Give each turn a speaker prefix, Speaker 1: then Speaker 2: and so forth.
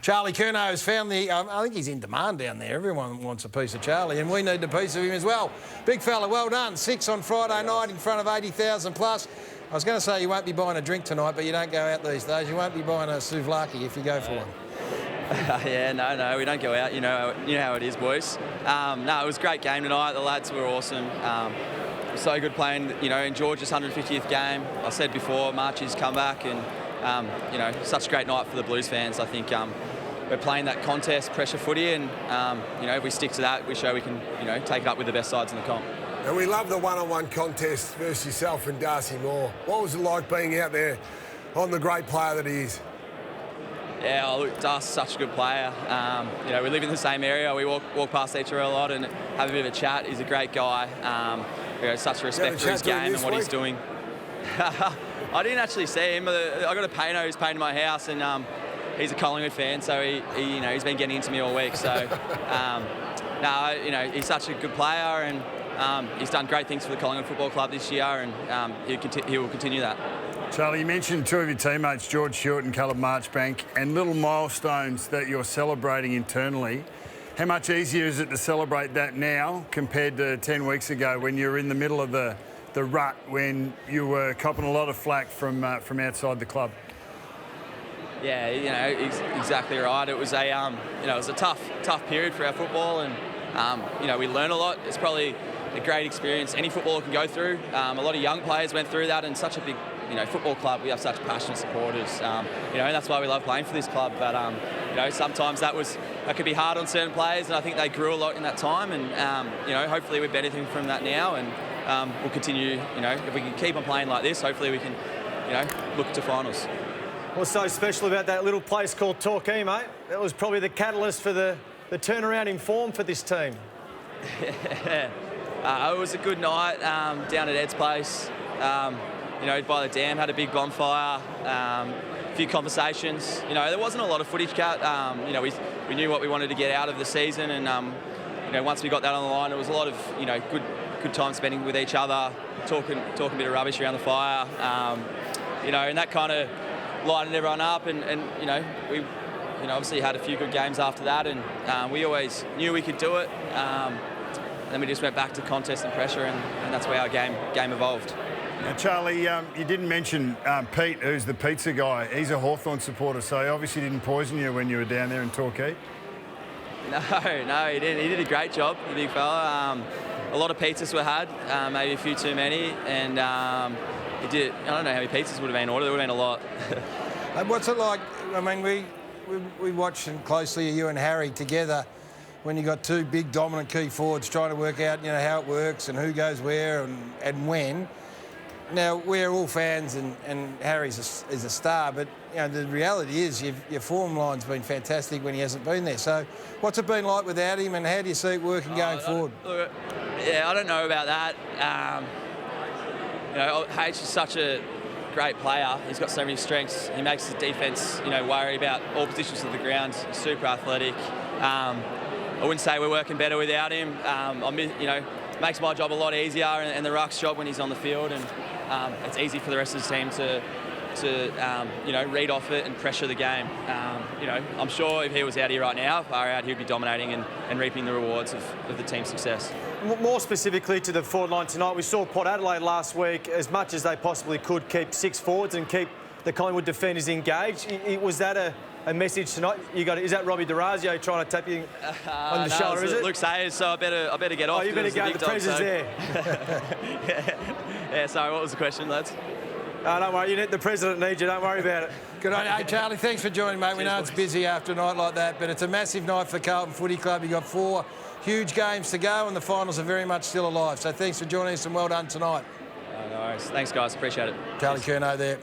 Speaker 1: Charlie Curnow has found the... I think he's in demand down there. Everyone wants a piece of Charlie, and we need a piece of him as well. Big fella, well done. 6 on Friday night in front of 80,000 plus. I was going to say you won't be buying a drink tonight, but you don't go out these days. You won't be buying a souvlaki if you go for one.
Speaker 2: Yeah, no, we don't go out. You know how it is, boys. No, it was a great game tonight. The lads were awesome. It was so good playing, in George's 150th game. I said before, March's come back, and such a great night for the Blues fans. I think we're playing that contest pressure footy, and if we stick to that, we show we can take it up with the best sides in the comp.
Speaker 3: And we love the one-on-one contest versus yourself and Darcy Moore. What was it like being out there on the great player that he is?
Speaker 2: Yeah, look, Darcy's such a good player. We live in the same area. We walk past each other a lot and have a bit of a chat. He's a great guy. Such respect for his game and what he's doing. I didn't actually see him. I got a painter who's painted my house, and he's a Collingwood fan, so he's been getting into me all week. So he's such a good player, and he's done great things for the Collingwood Football Club this year, and he will continue that.
Speaker 4: Charlie, you mentioned two of your teammates, George Stewart and Caleb Marchbank, and little milestones that you're celebrating internally. How much easier is it to celebrate that now compared to 10 weeks ago when you were in the middle of the rut, when you were copping a lot of flack from outside the club?
Speaker 2: Yeah, exactly right. It was a tough period for our football, and we learn a lot. It's probably a great experience any footballer can go through. A lot of young players went through that, and such a big football club. We have such passionate supporters, and that's why we love playing for this club. But sometimes that could be hard on certain players, and I think they grew a lot in that time. And hopefully we're benefiting from that now, and we'll continue. If we can keep on playing like this, hopefully we can, look to finals.
Speaker 5: What's so special about that little place called Torquay, mate? That was probably the catalyst for the turnaround in form for this team.
Speaker 2: It was a good night down at Ed's place. By the dam, had a big bonfire, a few conversations. There wasn't a lot of footage cut. We knew what we wanted to get out of the season, and once we got that on the line, it was a lot of good time spending with each other, talking a bit of rubbish around the fire, and that kind of lightened everyone up. And we obviously had a few good games after that, and we always knew we could do it. And then we just went back to contest and pressure, and that's where our game evolved.
Speaker 4: Now, Charlie, you didn't mention Pete, who's the pizza guy. He's a Hawthorn supporter, so he obviously didn't poison you when you were down there in Torquay.
Speaker 2: No, he didn't. He did a great job, the big fella. A lot of pizzas were had, maybe a few too many, and he did. I don't know how many pizzas would have been ordered. There would have been a lot.
Speaker 1: What's it like? I mean, we watched closely, you and Harry together, when you got two big dominant key forwards trying to work out, how it works and who goes where and when. Now, we're all fans, and Harry's is a star, but the reality is your form line's been fantastic when he hasn't been there. So what's it been like without him, and how do you see it working going forward?
Speaker 2: I don't know about that. H is such a great player. He's got so many strengths. He makes the defence, worry about all positions of the ground. He's super athletic. I wouldn't say we're working better without him. Makes my job a lot easier, and the ruck's job when he's on the field, and it's easy for the rest of the team to read off it and pressure the game. I'm sure if he was out here right now, far out, he'd be dominating and reaping the rewards of the team's success.
Speaker 5: More specifically to the forward line tonight, we saw Port Adelaide last week, as much as they possibly could, keep 6 forwards and keep the Collingwood defenders engaged. Was that a message tonight? Is that Robbie DeRazio trying to tap you on the shoulder? Is it
Speaker 2: Luke Sayers? So I better get off.
Speaker 5: Oh, you better go. The pressure's there.
Speaker 2: Yeah. Sorry. What was the question, lads?
Speaker 5: Don't worry. The president needs you. Don't worry about it.
Speaker 1: Good on you. Hey, Charlie, thanks for joining, mate. We know it's busy after a night like that, but it's a massive night for Carlton Footy Club. You've got 4 huge games to go, and the finals are very much still alive. So thanks for joining us, and well done tonight.
Speaker 2: No worries. Thanks, guys. Appreciate it.
Speaker 1: Charlie Curnow there.